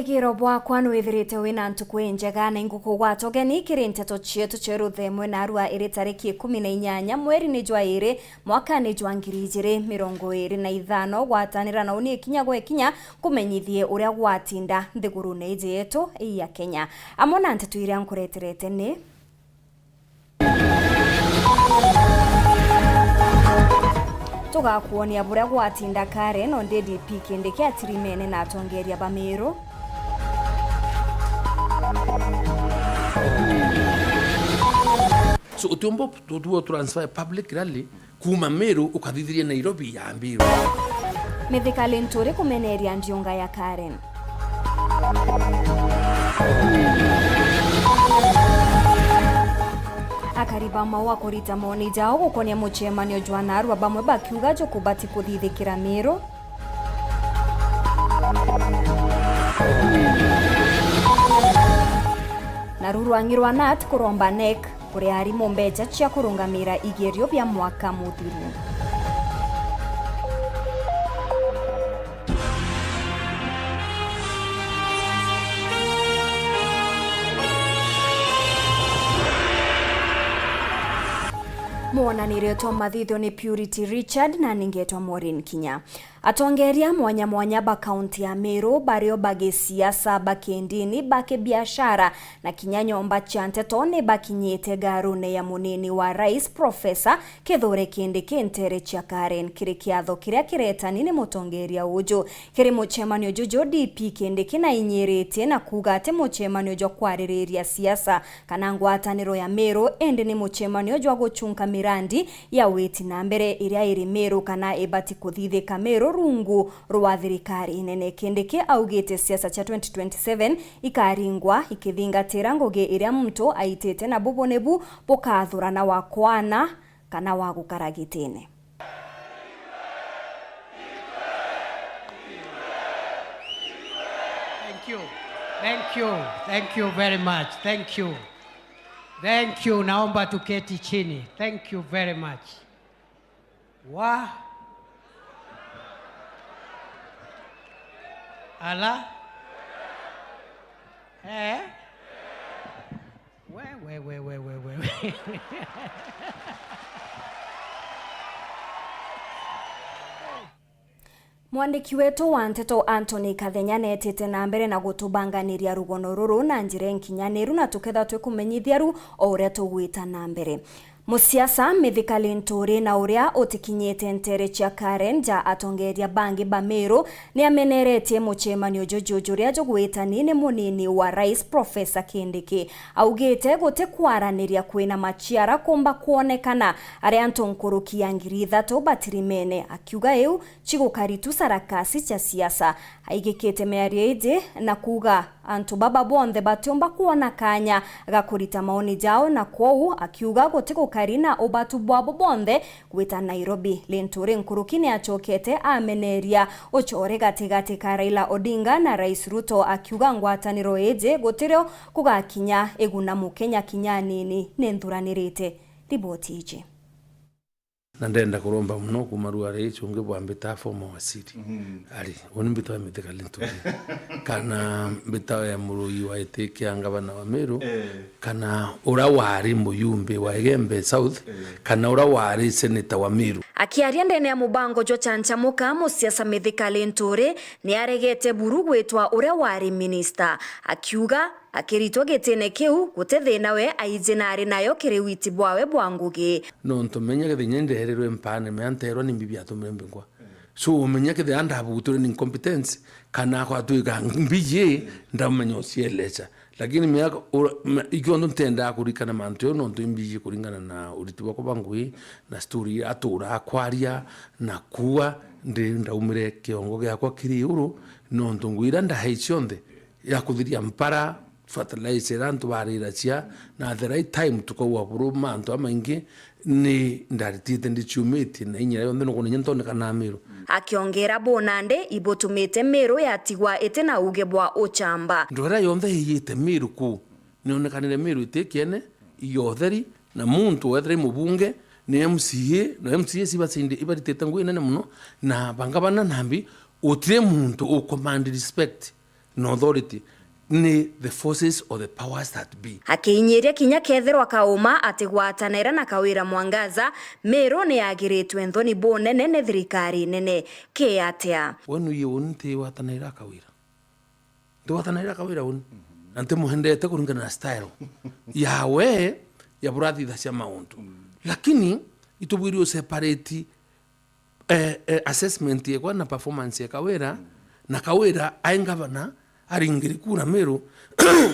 Mwigiro bwakwa nwithirite wina ntuku njega na inguku gwatogeni kiri nteto chietu cheru themwe na arua iri tariki 18 mweri ni jwa iri mwaka ni jwa 2025 gwatanira na uni ikinya gwe kinya kumenyithie uria gwatinda nthiguru ne ije yetu ya Kenya. Amona nteto iria nkureterete ni tugakuonia buria gwatinda Karen on DDP Kindiki atirimene na atongeria Bamiru. So utombo tuwa transfer public rally kuma Meru ukadhidiria Nairobi ya Mbiru. Mithika Linturi kumeneria ndionga ya Karen. Akariba mawa kurita moni jao gukonia muchemanio jwanaru abamwe bakiuga jo kubati kuthithikira Meru. Naruru angirwa nat kuromba nek kuri harimo mbeja cia kurungamira igerio bya mwaka muthiru. Muonanirio mathitho ni Purity Richard na ningetwa Maureen Kinya. Atongeria mwanya ba kaunti ya Meru bario bagisiasa bakendini bake biashara na kinyanyomba cha nteto ne bakinyete garune ya munini wa rais Profesa Kithure Kindiki ntere cha Karen kirikiatho kiria kiretani ni mutongeria ujo kiri muchemanio jojo DP Kindiki na inyirite na kuga ate muchemanio jo kwaririria siasa kana ngwataniro ya Meru ende ni muchemanio jo guchunka mirandi ya witi na mbere iria iri Meru kana ebati kuthithika Meru rungu rwa thirikari nene. Kindiki augite siasa cha 2027 ikaringwa ikithingatira ngugi iria mtu aitete na bubonebu bukathurana wa kwana kana wa gukaragitene. Thank you very much. Thank you. Naomba tuketi chini. Thank you very much. Ala? We. Mwandiki wetu wa nteto Anthony Kathenya netete na mbere na gutubanganiria rugono ruru na njire nkinyaniru na tuketha twikumenyithia ru o uria tugwita na mbere. Musiasa Mithika Linturi na uria utikinyete ntere cha Karen ja atongeria bangi Bamiru ni ameneretie muchemanio jojojuria jogwitani ni munini wa rais Profesa Kindiki. Augite gote kwaraniria kwina machiara kumba kuonekana ari antonkuruki ya ngiri 3 batirimene akiuga eu chigukaritu sarakasi cha siasa. Aigikete mearia ije na kuga antu baba bonthe batiomba kuona kanya gakurita maoni jao na kwou akiuga gote karina obatu bwabo bonthe gwita Nairobi. Linturi nkuruki ni achokete ameneria ochore gatigati ka Raila Odinga na Rais Ruto akiuga ngwataniro eje gotirio kugakinya eguna mukenya kinyanini nenthuranirite. Riboti ije na ndenda kuromba muno kumarua reicho nge bwambita fomo wasiri ali oni mbita Mithika Linturi kana mbita ya murui wa eteke angabana wa Meru kana ura wari muyumbe wa Egembe South kana ura wari senator wa Meru. Akiaria ndene ya mubango jo chanchamuka musiasa Mithika Linturi ni aregete buru gwetwa uria wari minister akiuga akiritwa getene kiu gutethina nawe aije nari nayo kiriwiti bwawe bwangugi no ntomenya gethinya ndehererwe mpane meanterwa ni bibi atumembengwa so umenya kethe anda buture ni incompetence kana kwa tuiga mbije ndamenya osielecha lakini miaka ikiondo ntenda kurikana mantu no ntoimbije kuringana na uritiwa kwa bangui na story atura akwaria na kuwa ndaumire kiongo gyakwa kiri uru no ntongwira ndahaicionde ya kuthiria mpara fertilizer antu barira cia na the right time tukawa buru mantu amaingi ni ndaritite ndichumiti na inyira yonde no kunenya ntoneka na Meru. Akiongera bonande ibotumite Meru yatigwa ete na uge bwa ochamba ndora yonde yite Meru ku nionekanire Meru itekene iyotheri na muntu wethre mubunge ni MCA na MCA sibatsinde ibaritete ngwe nene muno na bangabana nambi utire muntu o command respect na authority ni the forces or the powers that be. Akiinyiria kinya kethirwa kauma ati gwatanira na kawira Mwangaza Meru ni yagiritwe nthoni bonene ne thirikari nene ke atia wonu yunti watanira kawira ndo watanira kawira wonu ante muhendete kuringana na style yawe ya burathi tha cia maundu lakini itubwirio separate assessment yekwa na performance ya kawira na kawira ai governor aringiri kura Meru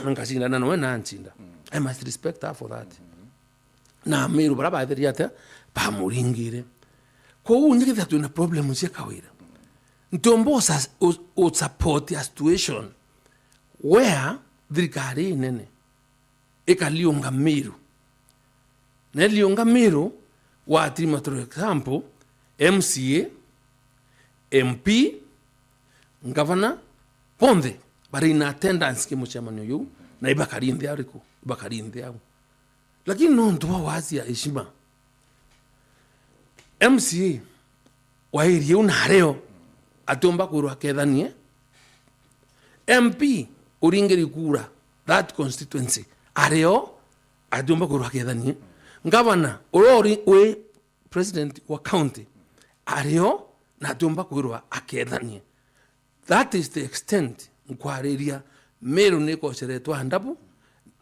ngashindana nawe na nchinda. I must respect her for that. Na Meru baraba athiriate pamuringire ko unyikitha tu na problem cia kawira ntombo o support a situation where thirikari nene ikaliunga Meru na liunga Meru wa tima for example MCA MP governor Ponde bari in attendance ke muchamanyo yu na ibakari ndhe ariko ibakari ndhe abo lakini no ndo wazi ya heshima MCA wa area una reo atomba kurwa kethanie MP uringeri kura that constituency areo atomba kurwa kethanie governor we president wa county areo na atomba kurwa akethanie. That is the extent nkwareria Meru ne koceretwa handabu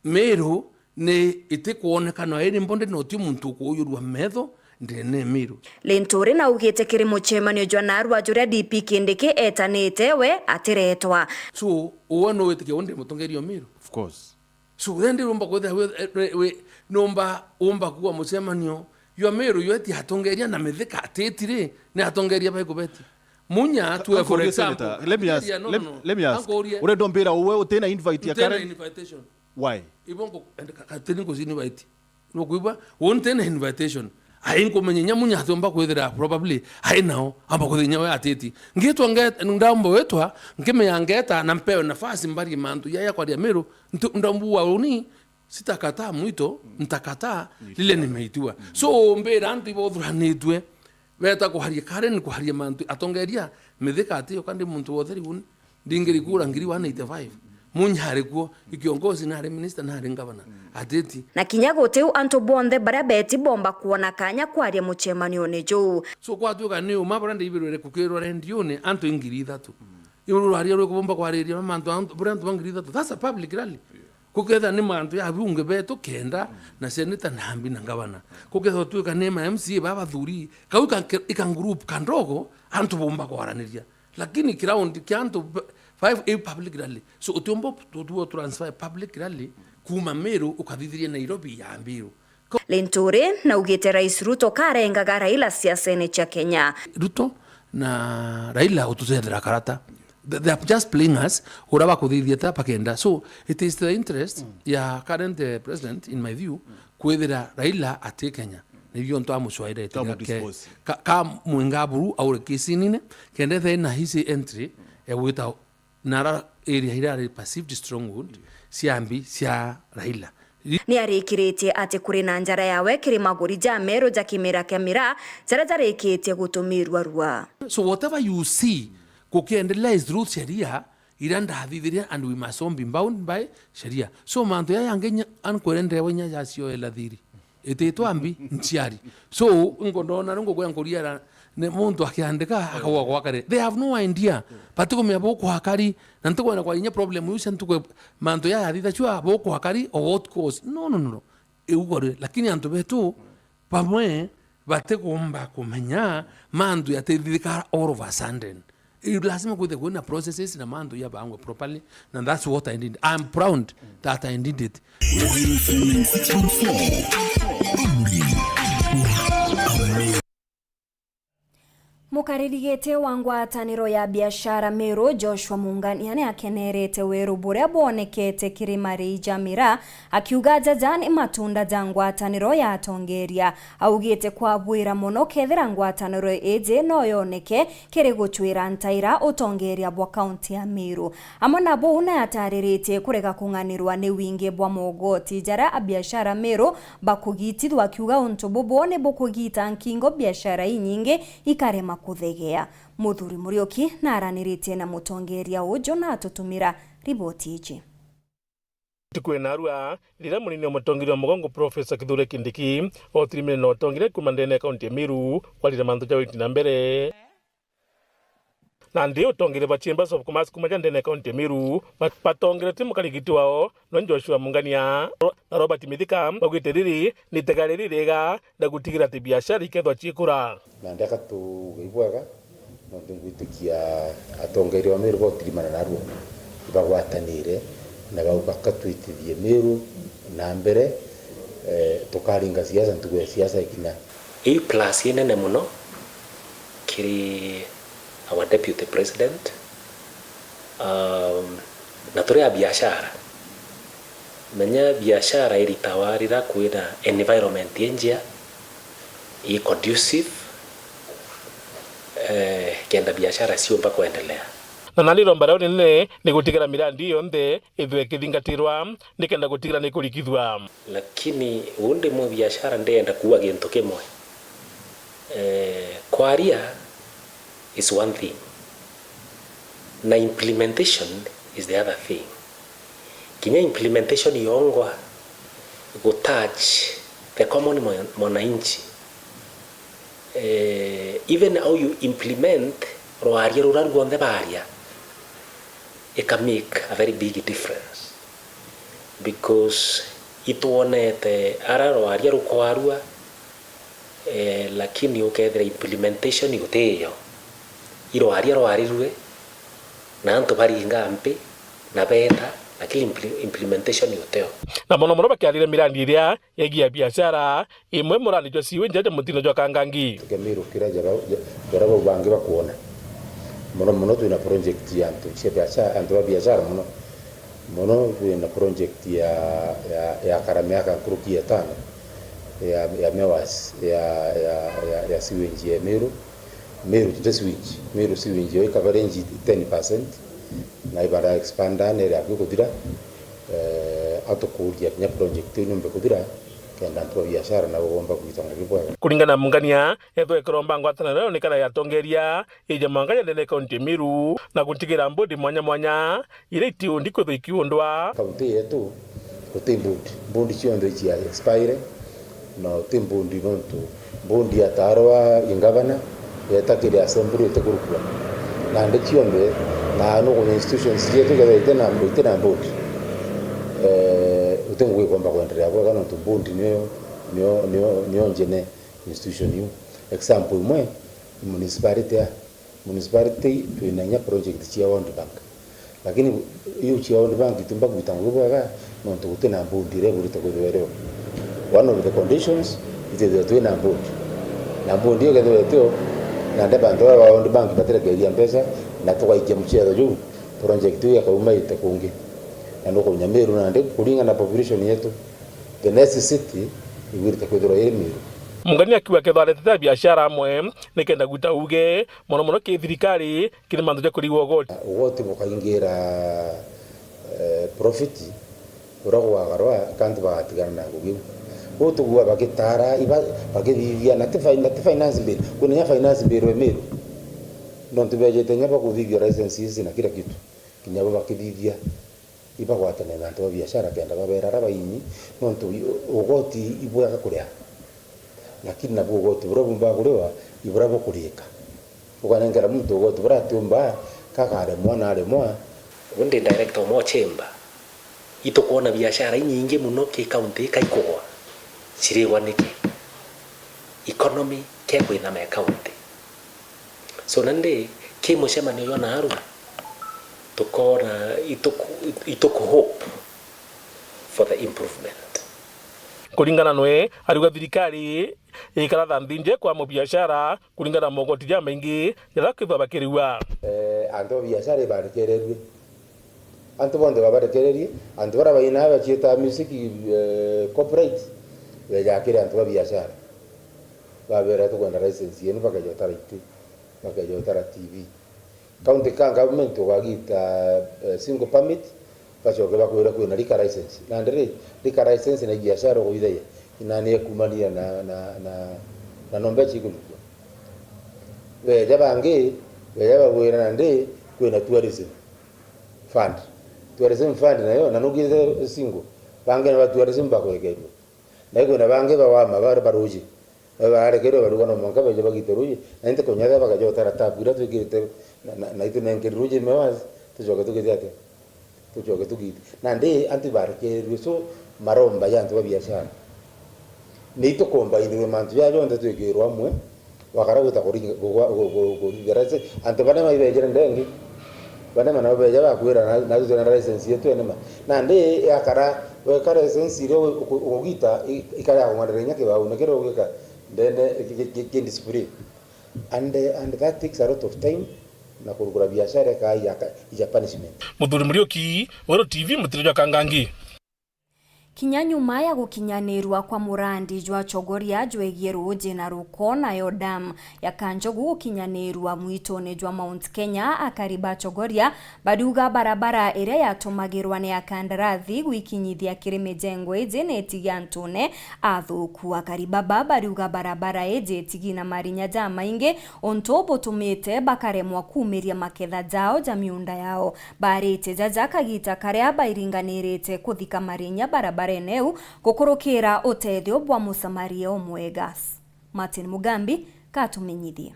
Meru ne itikuonekana iri mbonde no ti muntu kuyurwa metho ndene Meru. Linturi na ugite kiri muchemanio jwanarwa juria DP Kindiki etanite we atiretwa. So uwano wetike onde mutongerio Meru. Of course. So then rumba kwetha we nomba umba kuwa muchemanio yo Meru yo eti hatongeria na metheka atetire ne hatongeria ba kubeti. Munya to for example let me ask ure dombera uwe utena invite ya Karen invitation why ibongo kateni ko invite no kuiba wontena invitation ainko menyenya munya tomba kwethera probably ai nao amba kuthenya we ateti ngitwa ndambo wetwa ngime yangeta na mpewe nafasi mbari mantu yaya kwa Meru ndambu wa uni sitakata mwito ntakata lile nimeitwa so mbera antu ibodhranitwe weta kuharia Karen kuharia mantu atongeria metheka atio kandi muntu wotheri un ndingiri kura ngiri 185 munyare kuo ikiongozi na minister na governor ateti na kinyago teu anto bonde bara beti bomba kuona kanya kwaria muchemanio ne jo so kwa tuka ni umabara ndibirwe kukero rendione anto ingiri thatu yuru haria rwe kubomba kwareria mantu anto brand ngiri thatu that's a public rally kuketha ni mantu ya bunge beto kenda na senator nambi na governor kuketha tuka nema MCA baba thuri kauka ikan group kandogo antu bomba kwaraniria lakini ground kianto 5A public rally so utombo tuwa transfer public rally kuma Meru ukadhithiria Nairobi ya Mbiru. Linturi na ugite Rais Ruto karengaga Raila siasene cha Kenya. Ruto na Raila utuzethera karata they are just playing us uraba kuthithia pakenda so it is the interest ya current president in my view kwethera Raila ate Kenya nivyo ntwa mushwaire ka mwingaburu au kisinine kende the na hisi entry wita nara area hirari perceived stronghold siambi sia Raila ni arikirite ati kuri na njara yawe kiri maguri ja Meru ja kimera kamera zarareketie gutumirwa rua so whatever you see kukiendelea is through sheria iranda hathithiria and we must be bound by sheria so mantu ya yange ankwende wenya ya sio elathiri etetwa ambi nchiari so ngondona ngogwa nkoria ne muntu akiandika akawa kwakare they have no idea patiko me aboko hakari nantuko na kwa inya problem yusa ntuko mantu ya hathitha chwa aboko hakari or what cause no eugore lakini antu betu pamwe batekomba kumenya mantu ya tethika all of a sudden lazima kuwe processes na mandu ya bangwe properly and that's what I did. I'm proud that I did it. Mukaririgete wa ngwataniro ya biashara Meru Joshua Mungania akenerete weru buria bonekete kirimari jamira akiuga jajani matunda ja ngwataniro ya atongeria augite kwabwira muno kethira ngwataniro eje no yoneke kiri guchwira ntaira utongeria bwa county ya Meru amona bo una ataririte kurega kunganirwa ni winge bwa mogoti jara a biashara Meru bakugitithwa akiuga untu bobone bokugita nkingo biashara inyinge ikarema kuthegea. Muthuri Muriuki na araniritie na mutongeria ujo na atutumira riboti iji. Tukwena arua rira munini wa mutongeria mugongo Professor Kithure Kindiki otirimire no tongire kumandene kaunti ya Meru kwalira mantu ja witi na mbere na ndio tongire ba Chambers of Commerce kumajandene kaunti ya Meru patongire timu kaligiti wao no Joshua Mungania na Robert Mithika bagwiteriri ni tegariri rega na gutigira ti biashara ikethwa chikura na ndaka tu ibwaga no ndingwitikia atongire wa Meru botirimana na arua bagwatanire na bakatwitithie Meru na mbere tukaringa siasa ntuwe siasa ikina hii plus inene muno kiri our deputy president na turi ya biashara menya biashara iritawarira kwina environment yenjia i conducive kenda biashara sio mpaka kuendelea na naliro mbarao nene ni gutigira mirandi yonthe ithwe kithingatirwa nikenda gutigira ni kurikithwa lakini unde mu biashara ndenda kuwa gintu kimwe kwaria is one thing na implementation is the other thing. Kinya implementation yongwa go touch the common mwananchi even how you implement roaria rural gonde baria it can make a very big difference because ituonete ara roaria rukwarua lakini ukethira implementation iguteyo iroaria roarirwe na antu bari ngampi na beta lakini implementation yoteo na mono bakiarire mirandi iria yegia biashara imwe murandi jo siwe njaje mutino jo kangangi Meru kira jara bangi bakuona mono tu na project ya antu cia biashara antu biashara mono tu na project ya karamia ka kuruki ya tano ya mewas ya siwenji ya Meru switch Meru siwenji yo coverage 10% na ibara expanda ne ya kudira autokuria nya project ni mbe kudira kenda ntwa biashara na gomba kuitanga ribwa kulingana Mungania ethwe kiromba ngwatana leo nikana yatongeria ije manganya ndene kaunti Meru na gutigira mbodi mwanya ile itio ndiko thikiundwa kaunti yetu utimbundi chiondo ichi expire no timbundi bontu bondi ya tarwa ingavana yatakiri assembly itakurukwa na ndichiombe na no kwa institutions yetu gaita na bondi utengwe kwamba kuendelea kwa kana tubundi nio njene institution yu example mwe municipality tuinanya project chia World Bank lakini hiyo chia World Bank tumba kuitangu kwa no tukutena bondi re burito kwa one of the conditions is that tuina bondi na bondi yo kadho yeto na ndaba ndo wa World Bank batera geria pesa na tukaije mchezo juu project ya kauma itakungi na nuko Meru na ndiko kulinga na population yetu the next city iwirite kwithira Meru Mungania akiwa ketharetete biashara amwe nikenda guta uge mono ki thirikari kini mandu ja kuriwo goti ugoti bukaingira profit uragwa garwa kantu bagatigana na gugiu utugwa bagitara iba bagithithia na finance bill kuna finance bill we Meru non tubejete nyaba kuthithia licenses na kila kitu kinyaba bakithithia iba gwatana na nto biashara kenda babera rabaini non tu ugoti ibwaga kuria lakini na ugoti burabumba kurewa iburabo kurika ukanengera mtu ugoti buratumba kakare mwana ale mwa undi director mo Chamber itukuona biashara nyingi muno ki county kaikogwa siriwa niki economy keko ina me county so nande kimo sema ni yona aru tukona ituku hope for the improvement kulingana noe ariga thirikari ikara thandinje kwa mu biashara kulingana mogoti ya maingi yathakithwa bakiriwa ando biashara barekererwe antu bonde barekererwe antu bara baina bachita music corporate yakira antu biashara babera to kwenda license yenu bakajotara itu bakajotara TV county government wagita single permit bachoke bakwira kwina lika license na ndere lika license na biashara ko idea inani kumania na nombe chikulu beja bangi beja bagwira ndi kwina tourism fund nayo nanugire singo bangi na tourism bakwegerwa na kwina bangi bawama bari baruji barekero barugono monka beja bagiteruji nende konyada bagajotara tabira twigirite na itu nengeruji mewazi tujoke tukizate tujoke tukiti na ndi antibareke so maromba yantu babiashara nito komba indwe mantu yajo ndo twigirwa amwe wakara gutakurigaraze ante bana mabejera ndengi bana mana beja bakwira na zona license yetu enema na ndi yakara wekara license ro ugita ikaya ngwanderenya ke bawo nekero ugika ndene kindisipuri and that takes a lot of time na kurugura biashara ka ya punishment Muthuri Muriuki Wero TV mutirijwa Kangangi. Kinya nyuma ya gukinyanirwa kwa murandi jwa chogoria jwegie ruji na ruko nayo dam ya Kanjogu gukinyanirwa mwitone jwa Mount Kenya akariba chogoria baduga barabara ere yatumagirwa ni akandarathi gwikinyithia kirimejengo eje netigantune athuku akariba baduga barabara eje tigina marinya ja mainge onto botumite bakaremwa kumiria maketha jao ja miunda yao barite jaja kagita karia bairinganirite kuthika marinya barabara eneu gukurukira utethio bwa musamaria omwegas. Martin Mugambi katumenyithie.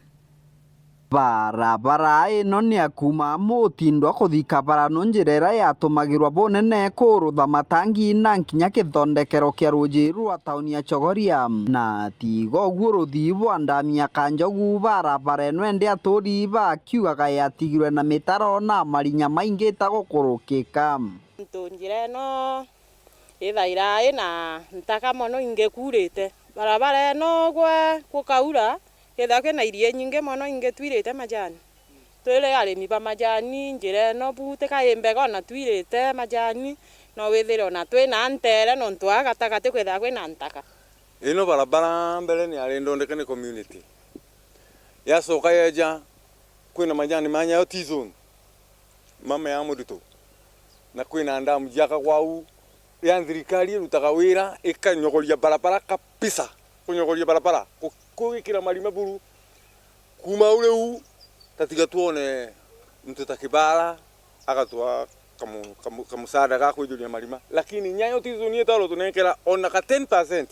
Barabara ino ni akuma mutindwa kuthika barano njirera yatumagirwa bonene kurutha matangi na nkinya kithondekero kia ruji rwa tauni ya Chogoria na tigo guo ruthi bwa ndami ya Kanjogu barabara ino ende aturi bakiugaga yatigirwe na mitaro na marinya maingi ta gukurukika njira ino ithaira ina ntaka mono ingekurite barabara ino gukaura ketha kwina irie nyingi mono ingetwirite majani twile arimi ba majani njira no bute kayembega na twirite majani no withire na twina ntere no ntwa gatagati kwetha kwina ntaka ino barabara mbere ni ari ndondekane community yasoka yeja kwina majani manya yo T-zone mama ya muduto na kwina ndamu jaka kwau ya thirikari rutaga wira ikanyogoria barabara kabisa kunyogoria barabara kugikira marima buru kuma ureu tatiga tuone mtu takibara agatwa kamusada ga kujulia marima lakini nyayo T-zone yetalo tunekera ona ka 10%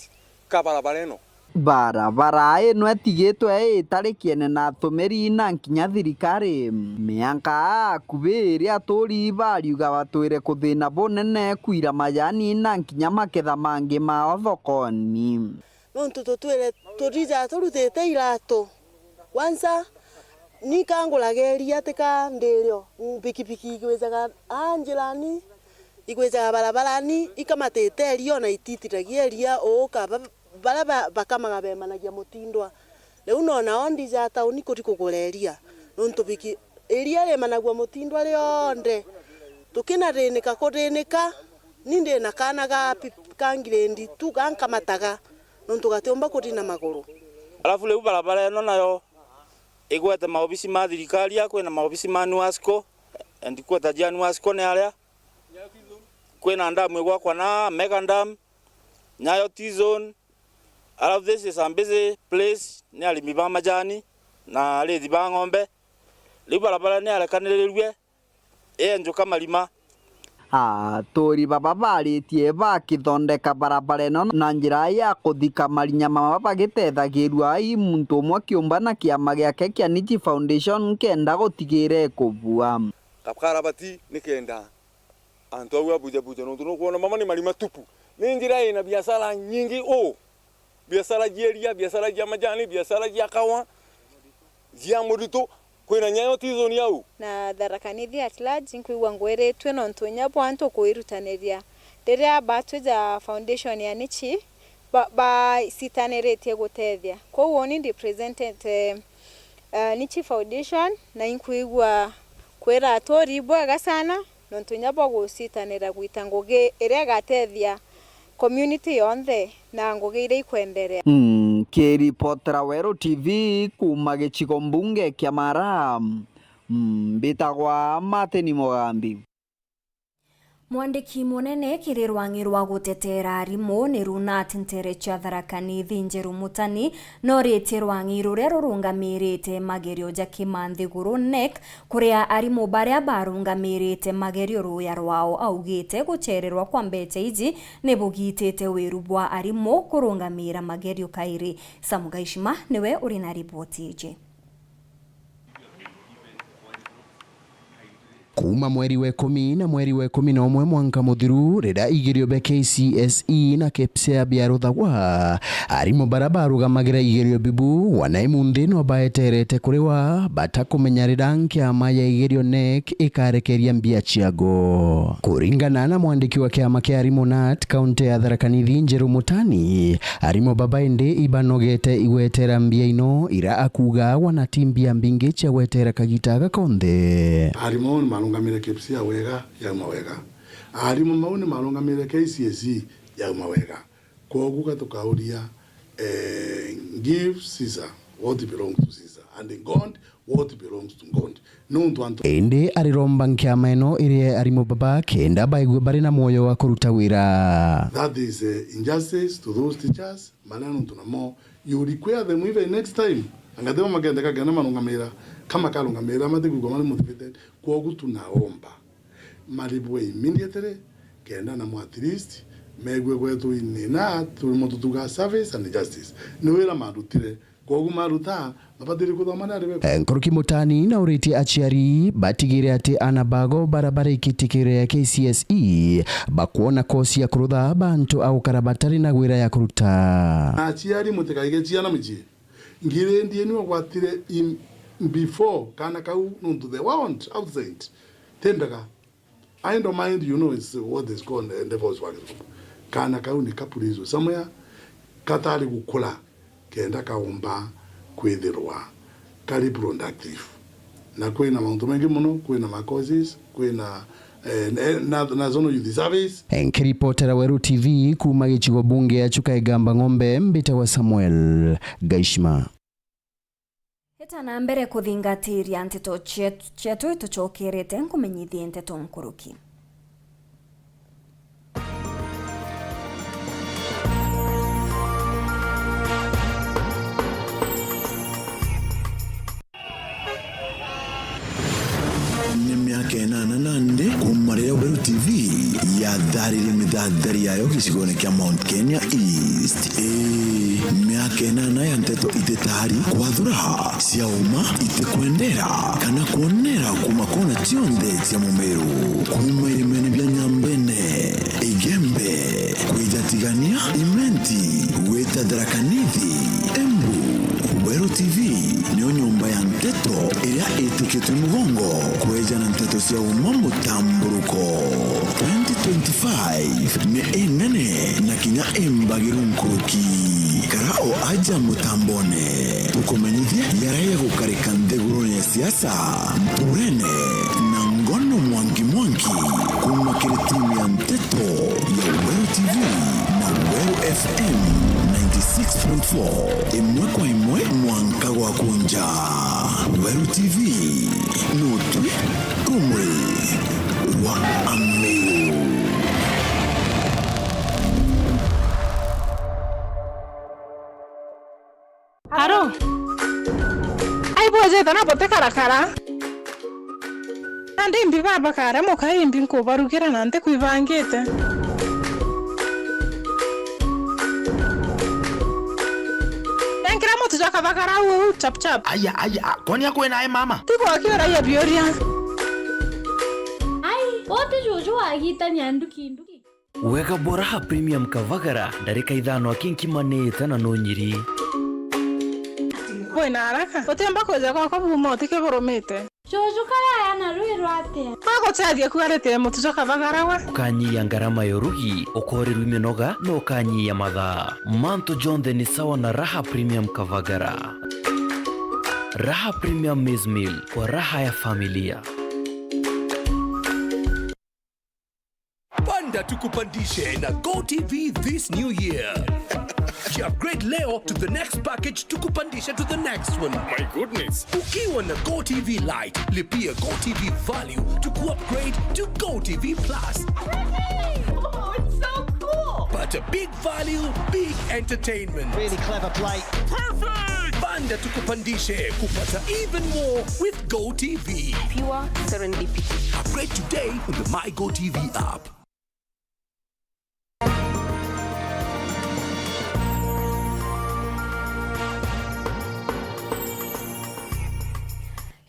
ka barabara eno barabara ino etigitwe itarikiene na tumiri na nkinya thirikari mianka kubiri aturi bariuga batwire kuthina bonene kuira majani na nkinya maketha mangi ma thokoni nontu tutwire turija turutite irato kwanza nikangulageria tika ndirio pikipiki igwezaga anjirani igwezaga barabarani ikamatete rio na ititiragia oka bara bakamaga bemanagia mutindwa leu nona ondi za tauni kuri kugureria nontu biki eria le managwa mutindwa rionde tukina renika kurenika ninde na kana ga kangirendi tu kankamataga nontu gatomba kuri na maguru alafu leu barabara eno nayo igwete maobisi ma thirikari kwina maobisi ma NUASCO ndikweta ja NUASCO ne aria kwina ndamu igwakwa na mega dam nyayo T-zone. All of this is a busy place ni alimi ba majani na lethi ba ng'ombe liu barabara ni arakanirwe enjuka marima tori baba baritie bakithondeka barabara ino na njira ya kuthika marinya mama bagitethagirwa ai muntu umwe kiumba na kiama giake kia Niji Foundation kenda gutigire kubua kapkarabati ni kenda antu au abuja no tuno mama ni marima tupu ni njira ina biashara nyingi biashara jeria biashara ya majani biashara ya kawa jia muduto kwina nyayo T-zone yau na darakanithi at large nkuigwa ngweretwe no ntunya bwantu kuirutaniria riria batwija foundation ya Nichi ba sitaneretie gutethia koguo ni represented Nichi Foundation na nkuigwa kwira atori bwega sana no ntunya bwa gusitanira gwita ngugi iria gatethia community yonthe na ngugeire ikwenderea kiripotera Wero TV kuma gicigo mbunge kia Mara mbitagwa Martin Mugambi. Mwandiki munene kiri rwangi rwa gutetera arimu ni Runat Nterecha Tharaka-Nithi Thinjiru Mutani noritie rwangi ruria rurungamirite magerio ja Kimanthiguru NEC kuria arimu baria barungamirite magerio ruya rwao augite gucererwa kwa mbete iji ni bugitite wiru bwa arimu kurungamira magerio kairi. Samugaishima niwe uri na ripoti iji. Kuma mweri wa 10 na mweri wa 11 mwanka muthiru rira igerio be KCSE na KPSEA biaruthagwa arimu barabaruga igerio bibu wanaimundi no baeterete kuriwa batakumenyarira nkiama ya igerio NEC ikarekeria mbia ciago. Kuringana na mwandiki wa kiama kia arimu NAT kaunti ya Tharaka-Nithi Thinjiru Mutani, arimu babainde ibanogete igwetera mbia ino ira akuga wanatimbia mbingi cia gwetera kagitaga konde. Arimu marungamire KPSEA wega ya mawega, arimu mauni marungamire KCSE ya mawega. Koguka tukauria give Caesar what belongs to Caesar and in God what belongs to God. Ende ariromba nkiama ino iri arimu baba kenda baigwe bari na moyo wa kuruta wira. That is injustice to those teachers. Manano tunamo you require them even next time angadema magenda kagana marungamira kama kalungamira matigwa mali motivated kwa tunaomba malibwe immediately kenda na at least megwe kwetu inina tulimotutuga service and justice niwera marutire kwa maruta mabadili kuthomana riwe. Nkuruki Mutani na uriti achiari batigire ati anabago barabara ikitikire ya KCSE bakuona kosi ya kurutha bantu au karabatari na gwira ya kuruta achiari mutekaige chiana mji ngire ndiye ni gwatire before kana kau nuntu they want outside tendaga I don't mind, you know, it's what is called the devil's work kana kau ni kapulizo somewhere katali gukula kenda kaomba kwithirwa kali productive na kwina maundu mengi muno kwina makosis kwina na zono youth service. Nkiripotera Weru TV kuma gichigo bunge ya Chukaigamba Ng'ombe mbita wa Samuel Gaishima. Heta na mbere kuthingatiria nteto chetu tuchokerete nkumenyithie nteto nkuruki. Kenana nande kumarira Weru TV ya dharire midadari yayo kisigone kia Mount Kenya East. Miaka enana ya nteto itetari kwathura cia uma itekwendera kana kuonera kumakona tionde cia Mumeru kuma irimene bya Nyambene Igembe kwijatigania imenti weta Tharaka-Nithi Embu. Weru TV niyo nyumba ya nteto iria itikitwe mugongo kweja na nteto cia uma mutamburuko 2025 ni inene na kinya imbagiru nkuruki karao aja mutambone tukumenyithia yaraya gukarika ntheguru ya siasa mpurene na ngono mwangi kuma kiri timu ya nteto ya Weru TV na Weru FM 96.4 imwe kwa imwe mwanka wa kunja. Weru TV nutu kumri wa Ameru. Haro ai boje dana bote karakara ande imbi baba kare mo kai imbi ko barukira nante kuivangete enkira mo tujaka bakara u chap chap aya kwani yako naye mama tiko akiora ya bioria ai wote jojo agita nyanduki wega bora premium kavagara ndarika ithano akinkimanite na nonyiri boy na haraka otemba koja kwa bumo tike boromete jojo kaya yana ruirwate ako tsadia kuarete mo tujaka bagara wa kanyi ya ngarama yorugi okoreru imenoga no kanyi ya madha manto jonde ni sawa na raha premium kavagara. Raha premium maize meal kwa raha ya familia. Panda tukupandishe na GoTV this new year. Upgrade leo to the next package tukupandishe to the next one. My goodness. Ukiwa na GoTV Lite, lipia GoTV Value to upgrade to GoTV Plus. Oh, it's so cool. But a big value, big entertainment. Really clever play. Perfect! Banda tukupandishe kupata even more with GoTV. Pure serendipity. Upgrade today on the My GoTV app.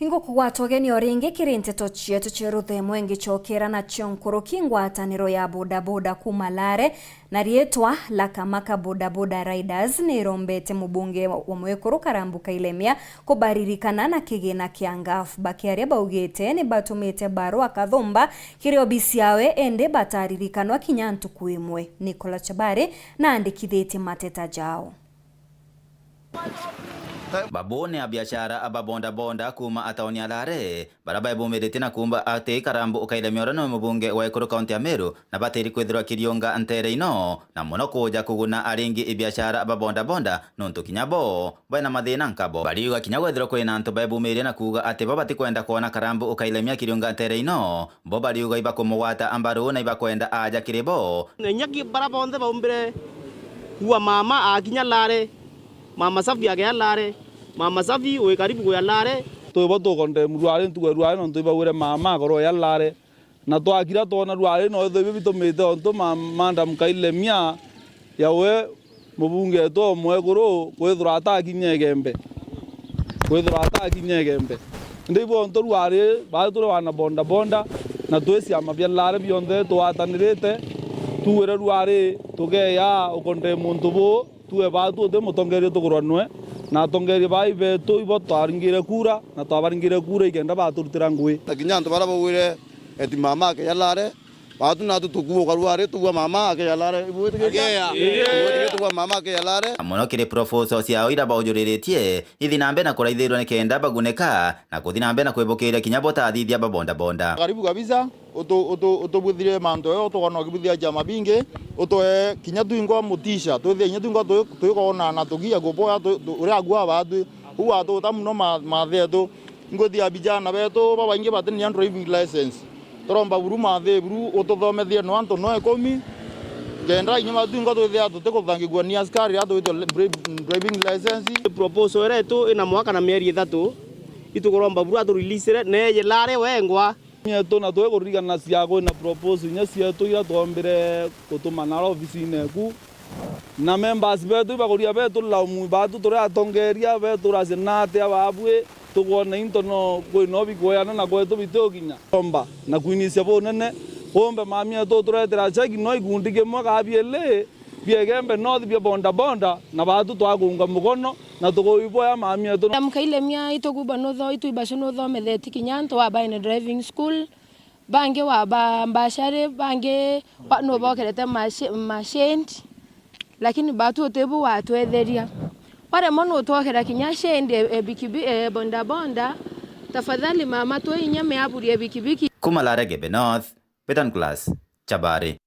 Ingo kugwatwo geni oringi kirinteto chietu cheruthe mwengi chokera na chonkoro kingwataniro ya bodaboda kumalare na rietwa la Kamaka Bodaboda Riders ni rombete mubunge wa mwekoro Karambuka Ilemia kubaririkana na kigina kiangafu bakiaria baugete ni batumite baro akathomba kirio bisiawe ende bataririkano kinyantu kuimwe. Nicola Chabare na andikithete mateta jao. Babone ya biashara aba bonda kuma ataoni alare baraba ibumirite na kumba ate Karambuka Ilemia no mubunge wa Ekuru County ya Meru na bateri kwethirwa kirionga antere ino na muno kuja kuguna aringi ibiashara aba bonda nonto kinyabo bana mathina nkabo bariuga kinyagwethirwa kwina antu baibumire na kuga ate babati kwenda kuona Karambuka Ilemia kirionga antere ino bo bariuga iba kumwata ambaru na iba kwenda aja kiribo nyaki barabonde baumbire huwa mama akinya lare Mama Safi ya lare Mama Safi we karibu ya lare to boto konde mruale ntu ruale no to ba mama goro ya lare na to akira to na ruale no thebe bito mete onto manda Ilemia ya we mubunge to mwegoro kwethura ata kinyegembe ndipo onto ruale ba to wana bonda na twesi amabya lare bionde to atanirete tuwere ruale togeya ukonde muntu bo tuwe batu de mutongeri tukuronwe na tongeri bai beto ibo taringire kura na tabaringire kura igenda baturutira ngui kinyanto barabawire eti mama ke yalare batu na tukuwo karuare tuwa mama ke yalare tuwa mama ke yalare amono kire profoso cia oira baujuriretie ithinambe na kuraithirwo ni kenda baguneka na kuthinambe na kwibukira kinyabota thithia bonda karibu kabisa utobuthire mando yo tugona kibuthia jama bingi utoe kinya tuingwa mutisha tuthia kinya tuingwa tuikona na tugia gopoya uri agwa batu huwa to tamuno matheto ngothia bijana beto babangi batini driving license toromba buru mathe buru utothomethie no anto no ekomi genda inyuma tuingwa tuthia tutikuthangi ni askari atu driving license proposal retu ina mwaka na mieri 3 itukoromba buru atu release ne lare wengwa Nyeto na tuwe kurigana siago na propose nya sieto ira tuombere kutumana ofisine ku na members betu bakuria betu la mu batu tore atongeria betu rasenate ababwe tugona intono kwino bikoyana na kwetu bitokinya omba na kuinisia bonene ombe mamia to turetera chaki no igundike mwaka abiele biegembe no bia bonda na batu twagunga mugono na tugoibo ya mamia to Karambuka Ilemia itokuba no tho ituibasho no tho metheti kinyanto wa by driving school bange wa mbashare bange no bokerete machine lakini batu otebu watu etheria wale mono twokera kinyashende ebikibi bonda tafadhali mama to inyame aburi ebikibiki kumalare gebe north Petan class Chabare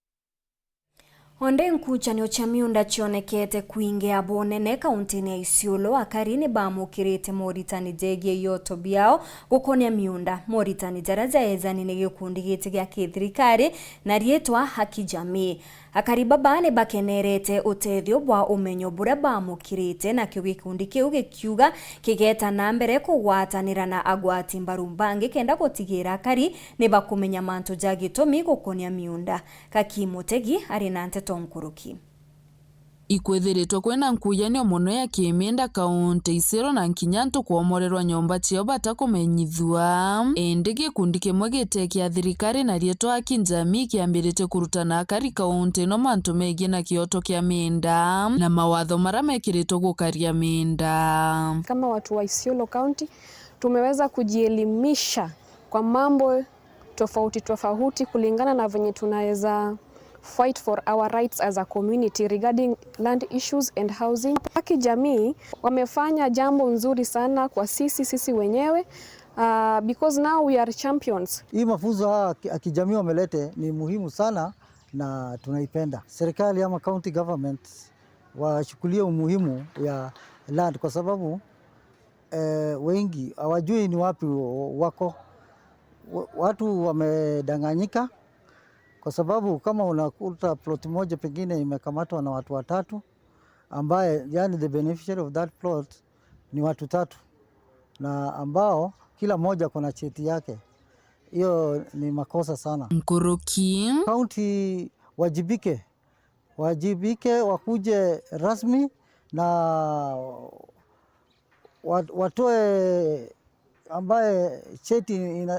Onde nkuchanio cha miunda chionekete kuingia bonene kauntini ya Isiolo akarini bamukirite moritani jegie yoto biao gukonia miunda moritani jaraja ezani ni gikundi giti gya kithirikari na rietwa Haki Jamii akariba bane bakenerete utethio bwa umenyo bure bamukirite na kyo gikundi kiu gikiuga kigeta na mbere kugwatanira na agwati mbarumbangi kenda gutigira akari ni bakumenya mantu jagitomi gukonia miunda Kakimutegi ari na nteto nkuruki ikwethiritwo kwena nkuyanio muno ya kimenda kaunti Isiolo na nkinyanto kuomorerwa nyomba cio batakumenyithua indi gikundi kimwe gitekia thirikari na rietwa Haki Jamii kiambirite kurutana akari kaunti no mantu megie na kioto kia minda na mawatho mara mekiritwo gukaria minda. Kama watu wa Isiolo County tumeweza kujielimisha kwa mambo tofauti kulingana na venye tunaweza fight for our rights as a community regarding land issues and housing. Haki Jamii wamefanya jambo nzuri sana kwa sisi wenyewe because now we are champions. Hii mafunzo Haki Jamii wamelete ni muhimu sana na tunaipenda. Serikali ama county government wachukulie umuhimu ya land kwa sababu wengi hawajui ni wapi wako. Watu wamedanganyika kwa sababu kama unakuta plot moja pengine imekamatwa na watu 3 ambaye yani the beneficiary of that plot ni watu 3 na ambao kila moja kuna cheti yake. Hiyo ni makosa sana. Nkoroki county wajibike wakuje rasmi na watoe ambaye cheti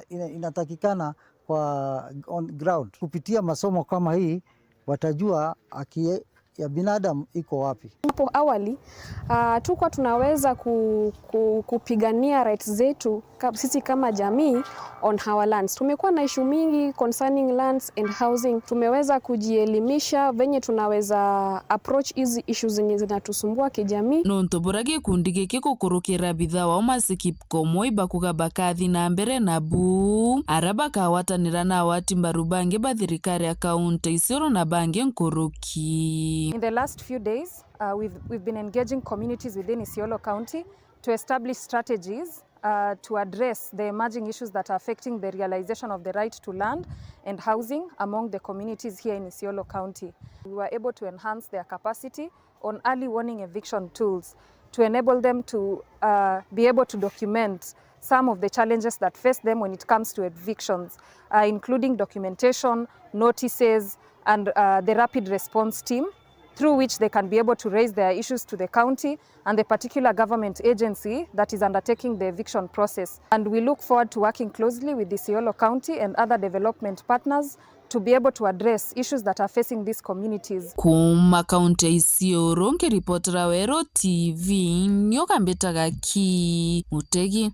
inatakikana kwa on ground. Kupitia masomo kama hii watajua haki ya binadamu iko wapi. Hapo awali tulikuwa tunaweza kupigania rights zetu sisi kama jamii on our lands. Tumekuwa na issue mingi concerning lands and housing. Tumeweza kujielimisha venye tunaweza approach hizi issues zenye zinatusumbua kijamii. Nontoborage kundige kiko korokera bidha wa masikip komoi bakugaba kathi na mbere na bu araba kawatanira na wati mbarubange bathirikari account isoro na bange nkoroki. In the last few days, we've been engaging communities within Isiolo County to establish strategies to address the emerging issues that are affecting the realization of the right to land and housing among the communities here in Isiolo County. We were able to enhance their capacity on early warning eviction tools to enable them to be able to document some of the challenges that face them when it comes to evictions, including documentation, notices, and the rapid response team, through which they can be able to raise their issues to the county and the particular government agency that is undertaking the eviction process. And we look forward to working closely with the Isiolo County and other development partners to be able to address issues that are facing these communities. Kuma kaunti Isiolo nkiripotera Wero TV nyokambetaga ki Mutegi.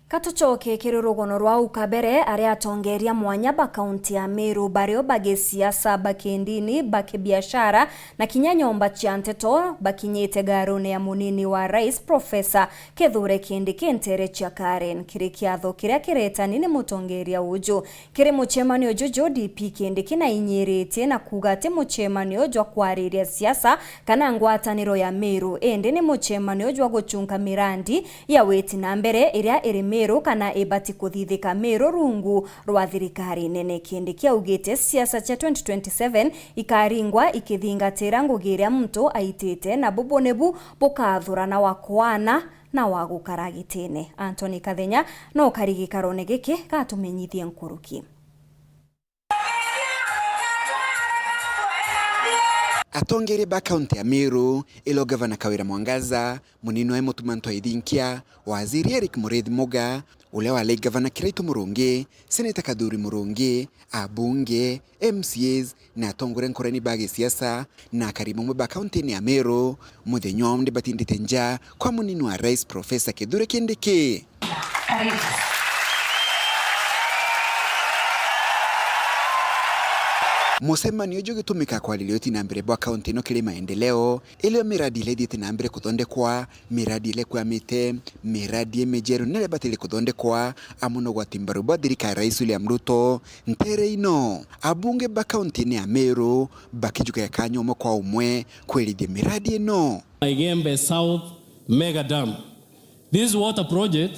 Katuchoke kirurugono rwa ukabere aria atongeria mwanya ba kaunti ya Meru bario bagesiasa bakendini bakibiashara na kinyanyomba chia nteto bakinyete garone ya munini wa rais Profesa Kithure Kindiki entere chia Karen kirikiatho kiria kiretani ni mutongeria uju kiri muchemanio juju DP Kindiki na inyeretie na kugate muchemanio jwa kwariria siasa kana ngwataniro ya Meru ende ni muchemanio jwa guchunga mirandi ya weti na mbere iria iri Meru kana ebati kuthithika Meru rungu rwa thirikari nene. Kindiki augite siasa cha 2027 ikaringwa ikithingatira ngugiria mtu aitite na bubonebu bukathurana wakwana na wagukaragitene. Anthony Kathenya no karigikarone giki gatumenyithie nkuruki. Atongere ba kaunti ya Meru ilo gavana Kawira Mwangaza munino emo tumanto idinkia waziri Eric Mureithi Muga ule wale gavana Kiraitu Murungi seneta Kaduri Murungi abunge MCAs na atongore nkorani bage siasa na karimu ba kaunti ya Meru muthenyo ndi batindite nja kwa munino wa rais Profesa Kithure Kindiki. Musemani ojo gitumika kwa lilioti na mbere bwa kaunti no kile maendeleo ile miradi ile dite na mbere kuthondekwa miradi ile kwa mite miradi emejeru nele batile kuthondekwa amuno gwa timbaru bwa thirikari rais William Ruto ntere ino abunge ba kaunti ya Meru bakijuka ya kanyomo kwa umwe kwelithia miradi ino. Igembe South Mega Dam. This water project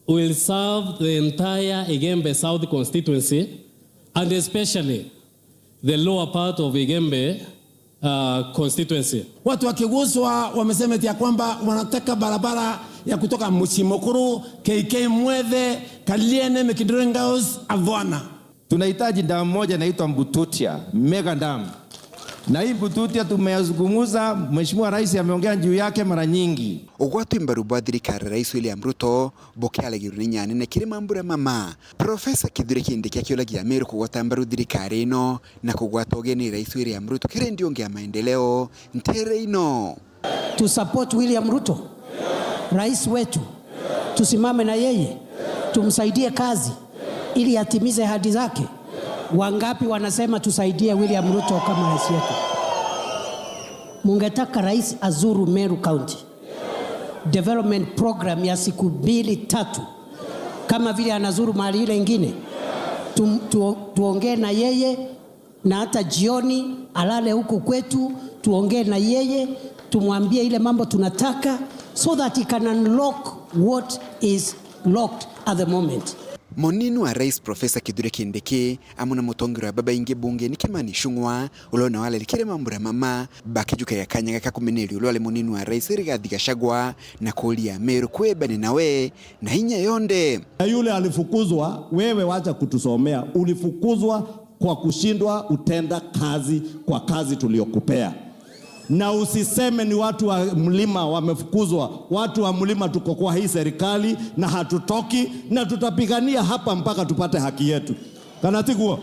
will serve the entire Igembe South constituency and especially the lower part of Igembe constituency. Watu wakiguswa wamesema ya kwamba wanataka barabara ya kutoka Musimokuru, KK Mwethe, Kaliene, Mekindrengaus, Avwana. Tunahitaji damu moja inaitwa Mbututia, Mega Dam. Na hii Mbututia tumeyazungumza, Mheshimiwa Rais ameongea juu yake mara nyingi. Ugwatu imbaru bwa thirikari rais William Ruto bokiala giruni nyane na kire mambura mama Profesa Kithure Kindiki akiolagia Meru kugwata mbaru thirikari ino na kugwata ogeni rais William Ruto kire ndio ngea maendeleo ntere ino. To support William Ruto, rais wetu, tusimame na yeye, tumsaidie kazi ili atimize ahadi zake. Wangapi wanasema tusaidie William Ruto kama rais wetu? Mungetaka rais azuru Meru County development program ya siku 2-3 kama vile anazuru mahali ile ingine. tuongee na yeye, na hata jioni alale huku kwetu, tuongee na yeye, tumwambie ile mambo tunataka, so that he can unlock what is locked at the moment. Monini wa Rais Profesa Kithure Kindiki amuna mutongero baba inge bunge ni Kimani Ichung'wah ulona wale likire mambura mama bakijuka ya kanyaga kakumeneri ulole monini wa Rais Rigathi Gachagua na kulia Meru kwebane nawe na hinya yonde. Na yule alifukuzwa, wewe wacha kutusomea, ulifukuzwa kwa kushindwa utenda kazi kwa kazi tuliyokupea. Na usiseme ni watu wa mlima wamefukuzwa. Watu wa mlima tuko kwa hii serikali na hatutoki, na tutapigania hapa mpaka tupate haki yetu. Kanatikuwa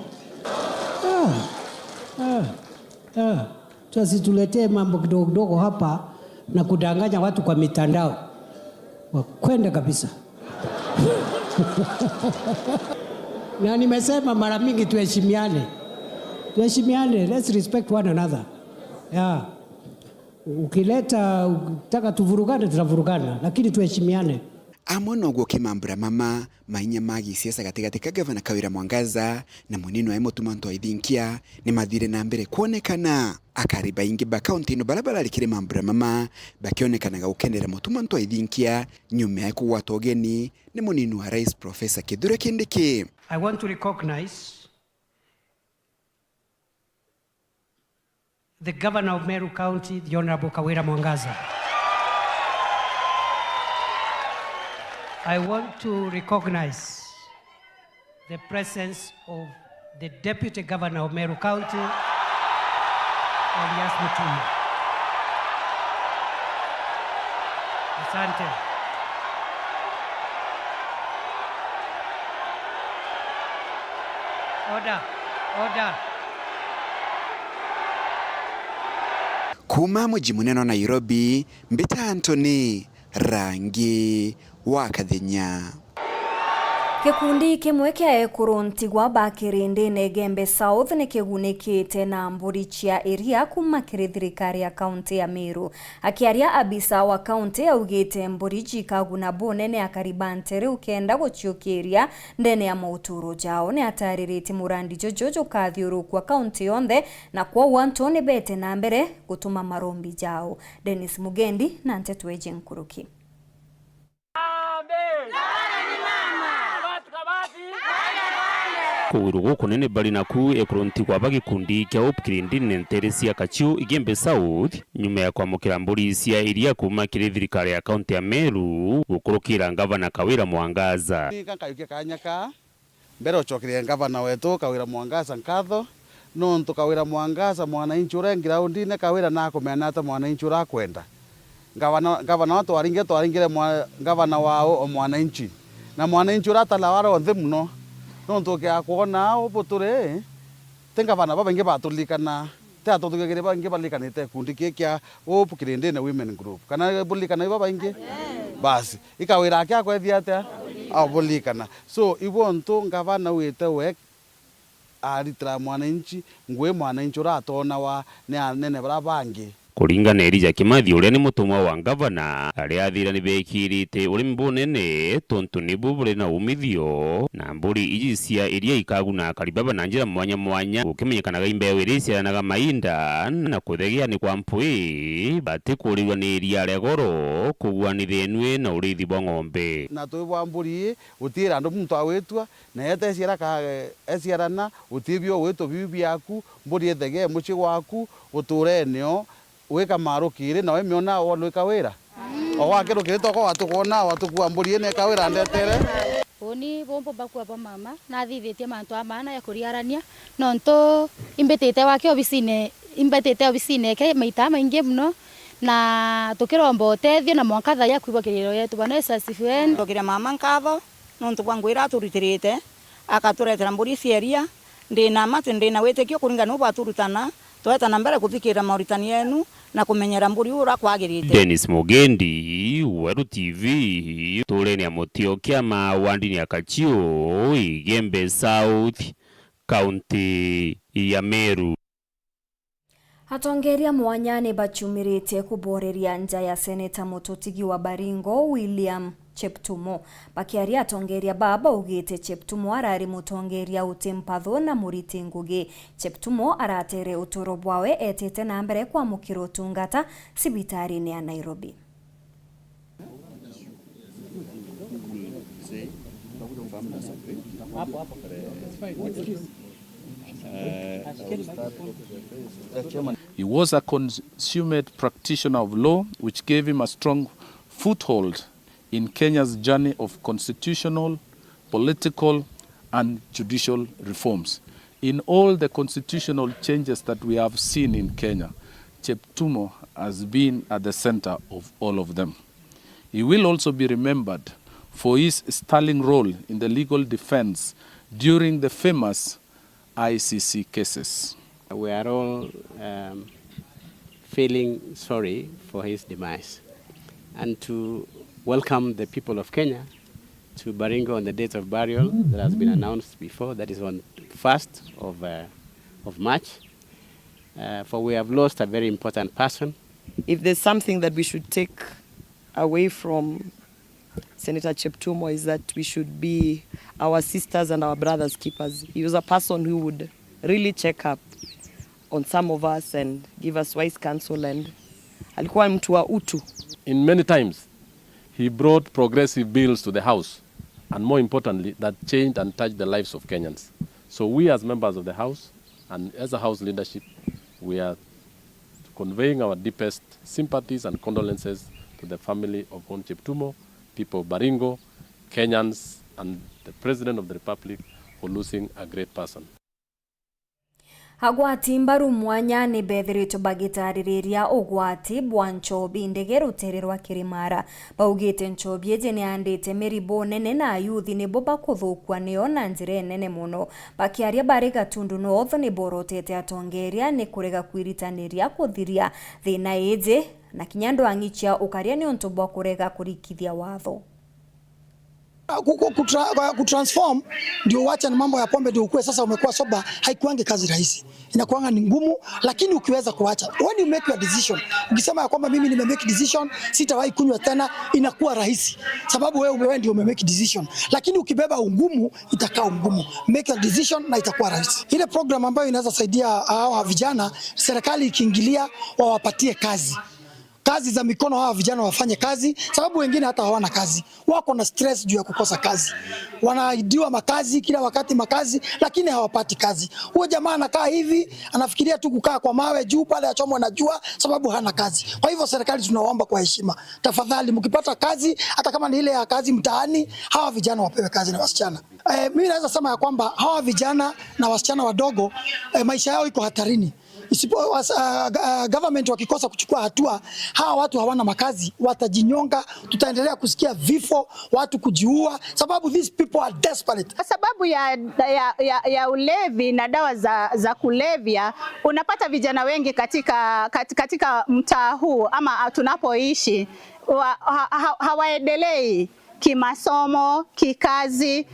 Tusituletee mambo kidogo kidogo hapa na kudanganya watu kwa mitandao. Wakwenda kabisa. Na nimesema mara mingi tuheshimiane. Tuheshimiane, let's respect one another. Yeah. Ukitaka tuvurugane tutavurugana, lakini tuheshimiane. Amona ogwo kimambura mama mainya magi siasa katikati ka Gavana Kawira Mwangaza na munini wa Emotuma Ntwaithinkia ni mathire na mbere kuonekana akariba ingi ba county no barabara likire mambura mama bakionekana gukenera Motuma Ntwaithinkia nyuma ya kuwatwa ogeni ni munini wa Rais Profesa Kithure Kindiki. I want to recognize the Governor of Meru County, the Honorable Kawira Mwangaza. I want to recognize the presence of the Deputy Governor of Meru County, Elias Mutuma. Asante. Order. Kuma muji munene wa Nairobi, Mbita Anthony, Rangi wa Kathenya. Gikundi kimwe kia Ekuru Ntigwa Bakirindi Negembe South ni kigunikite na mburi cia iria kuma kiri thirikari ya kaunti ya Meru. Akiaria abisa wa kaunti augite mburi cikaguna bonene akaribantere ukenda guciukiria ndene ya mauturo jao ni ataririti murandi jojojo kathiuru kwa kaunti yonde na kwa wantu ni bete na mbere gutuma marombi jao. Dennis Mugendi na Ntetu Eje Nkuruki. Kuwirugu kunene bali naku Ekuru Ntigwa bagikundi kia Upkirindi nentere cia Kachiu Igembe South nyuma ya kwamukira mburi cia iria kuma kiri thirikari ya kaunti ya Meru gukurukira Gavana Kawira Mwangaza. Kayukia kanyaka mbere ochokire Gavana wetu Kawira Mwangaza nkatho nontu Kawira Mwangaza mwananchi urengira undine Kawira na kumena ata mwananchi urakwenda. Gavana watu twaringire Gavana wao mwananchi na mwananchi uratala waro nthe muno nontu kia kuona ubuture tenga bana baba inge batulikana te atotugere ba inge balikanite kundi kia Upkirindi na women group kana bulikana baba inge basi ikawira kia kwethia ate abulikana so ibontu Gavana wite we aritra mwananchi ngwe mwananchi uratona wa nene barabangi. Kuringana Elijah Kimathi uria ni mutumwa wa Gavana aria athira ni bekirite urimi bunene tontu ni bubure na umithio na mburi iji cia iria ikaguna karibaba na njira mwanya ukimenyekanaga imbeo iria ciaranaga mainda na kuthegia ni kwa mpui bati kurirwa ni iria ria goro kuguanithia enwe na urithi bwa ng'ombe na twibwa mburi utira andu muntu awetwa na yete ciarana utibio wetu bibi yaku mburi ethege muci waku utureneo weka marukire na we miona walweka wira owakirukire toko watukona watukua mburi ene kawira ndetere oni bombo bakwa ba mama na thithitie mantu amana ya kuriarania nonto imbetete wake obisine ke maita maingi muno na tukiromba utethio na mwankatha ya kuigwa kiriro yetu bana sasifuen tukire mama nkatho nontu kwangwira turitirite akaturetera mburi cieria ndina matu ndina witikio kuringana ubaturutana twetana mbere kuthikira mauritani yenu na kumenyera mburi ura kwagirite. Dennis Mugendi, Weru TV, tureni amotio kia mawandini ya Kachiu Igembe South, kaunti ya Meru. Atongeria mwanyane bachumirite kuboreria nja ya Seneta Mutotigi wa Baringo William Cheptumo. Bakiaria atongeria baba ugite Cheptumo arari mutongeria utimpatho na muriti ngugi. Cheptumo aratere utoro bwawe etete na mbere kwa mukiro tungata sibitari ya Nairobi. He was a consummate practitioner of law, which gave him a strong foothold in Kenya's journey of constitutional, political, and judicial reforms. In all the constitutional changes that we have seen in Kenya, Cheptumo has been at the center of all of them. He will also be remembered for his sterling role in the legal defense during the famous ICC cases. We are all feeling sorry for his demise, and to welcome the people of Kenya to Baringo on the date of burial that has been announced before, that is on 1st of March, for we have lost a very important person. If there's something that we should take away from Senator Cheptumo is that we should be our sisters and our brothers keepers. He was a person who would really check up on some of us and give us wise counsel, and alikuwa mtu wa utu. In many times, he brought progressive bills to the House, and more importantly, that changed and touched the lives of Kenyans. So we as members of the House, and as a House leadership, we are conveying our deepest sympathies and condolences to the family of Hon Cheptumo, people of Baringo, Kenyans, and the President of the Republic for losing a great person. Agwati mbaru mwanya ni bethirito bagitariria ogwati bwa Nchobi ndege rutererwa Kirimara. Baugite Nchobi eje ni andite meribo nene na yuthi ni boba kuthukwa nio na njire nene muno. Bakiaria bari Gatundu North ni borotete atongeria ni kurega kwiritaniria kuthiria thina eje na Kinyando Angichia ukaria ni onto bwa kurega kurikithia watho. Kutransform ndio wacha na mambo ya pombe ndio ukue sasa umekuwa soba, haikuangi kazi rahisi. Inakuanga ni ngumu, lakini ukiweza kuacha. When you make your decision, ukisema ya kwamba mimi nime make decision, sitawahi kunywa tena, inakuwa rahisi. Sababu wewe ndio ume make decision. Lakini ukibeba ungumu, itakaa ungumu. Make your decision na itakuwa rahisi. Ile program ambayo inaweza saidia hawa vijana, serikali ikiingilia wawapatie kazi. Kazi za mikono, hawa vijana wafanye kazi, sababu wengine hata hawana kazi. Wako na stress juu ya kukosa kazi. Wanaidiwa makazi kila wakati makazi, lakini hawapati kazi. Huyo jamaa anakaa hivi, anafikiria tu kukaa kwa mawe juu pale achomwe na jua sababu hana kazi. Kwa hivyo serikali tunaomba kwa heshima, tafadhali mkipata kazi hata kama ni ile ya kazi mtaani, hawa vijana wapewe kazi na wasichana. Mimi naweza sema ya kwamba hawa vijana na wasichana wadogo maisha yao iko hatarini. Government wakikosa kuchukua hatua, hawa watu hawana makazi, watajinyonga, tutaendelea kusikia vifo, watu kujiua, sababu these people are desperate. Kwa sababu ya ulevi na dawa za kulevya, unapata vijana wengi katika mtaa huu ama tunapoishi hawaendelei kimasomo, kikazi.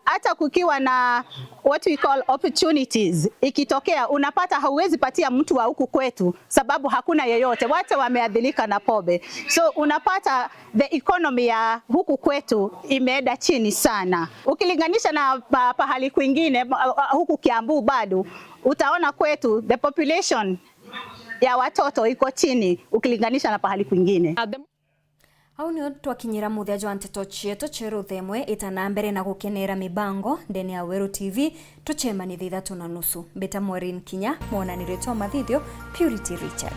Hata kukiwa na what we call opportunities, ikitokea unapata hauwezi patia mtu wa huku kwetu sababu hakuna yeyote, wote wameadhilika na pombe. So unapata the economy ya huku kwetu imeenda chini sana. Ukilinganisha na pahali kwingine huku Kiambu bado utaona kwetu the population ya watoto iko chini ukilinganisha na pahali kwingine. Au ni twakinyira muthia wa nteto chieto cheru themwe itana mbere na gukenera mibango ndeni ya Weru TV tuchemani thitha 3:30 mbeta Maureen Kinya mwonanire twa mathithio Purity Richard.